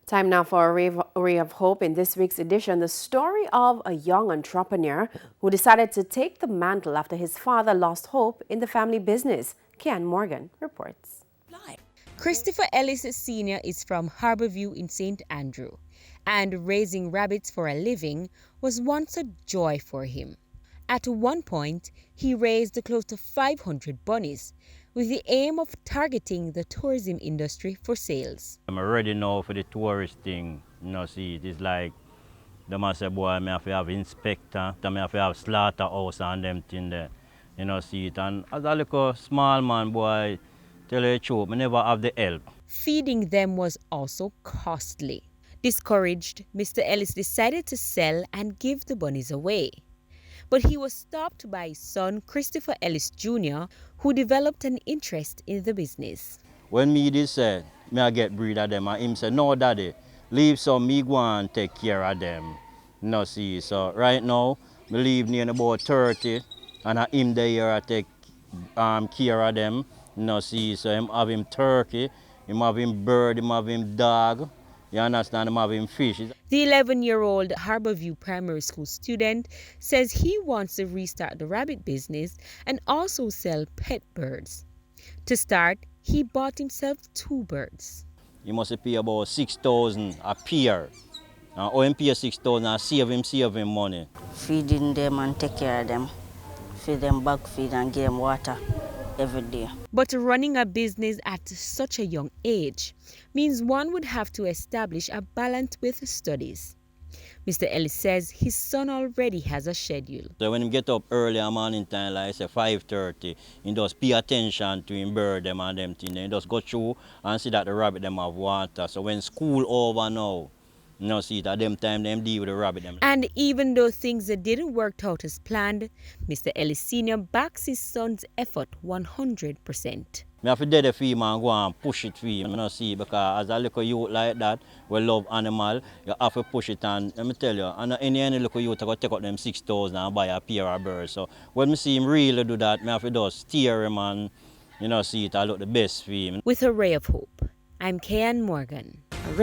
Time now for a ray of hope. In this week's edition, the story of a young entrepreneur who decided to take the mantle after his father lost hope in the family business. Kian Morgan reports. Christopher Ellis Sr. is from Harborview in St. Andrew, and raising rabbits for a living was once a joy for him. At one point, he raised close to 500 bunnies with the aim of targeting the tourism industry for sales. I'm ready now for the tourist thing. See, it is like the master boy, I have to have inspector, I have to have slaughterhouse and them thing there. See it. And as a little small man boy, tell you the truth, I never have the help. Feeding them was also costly. Discouraged, Mr. Ellis decided to sell and give the bunnies away. But he was stopped by his son, Christopher Ellis Jr., who developed an interest in the business. When me did say, me I get breed of them, and him said, no daddy, leave some, me go and take care of them. See, so right now, me leave near about 30, and him there I take care of them. See, so him have him turkey, him have him bird, him have him dog, you understand, him have him fish. The 11-year-old Harborview Primary School student says he wants to restart the rabbit business and also sell pet birds. To start, he bought himself 2 birds. You must pay about 6,000 a pair. Or him pay 6,000 and save him money. Feeding them and take care of them. Feed them bug feed and give them water every day. But running a business at such a young age means one would have to establish a balance with studies. Mr. Ellis says his son already has a schedule. So when he get up early in the morning time, like say 5:30, he just pay attention to him bird them and them thing. He just go through and see that the rabbit them have water. So when school over now, see it at them time them deal with the rabbit them. And even though things didn't work out as planned, Mr. Ellis Sr. backs his son's effort 100%. I have to do the film and go and push it for him, see, because as a little youth like that, we love animal, you have to push it, and let me tell you, and any little youth I go take out them 6,000 and buy a pair of birds. So when I see him really do that, I have to just steer him and see it, I look the best for him. With a ray of hope, I'm Kian Morgan.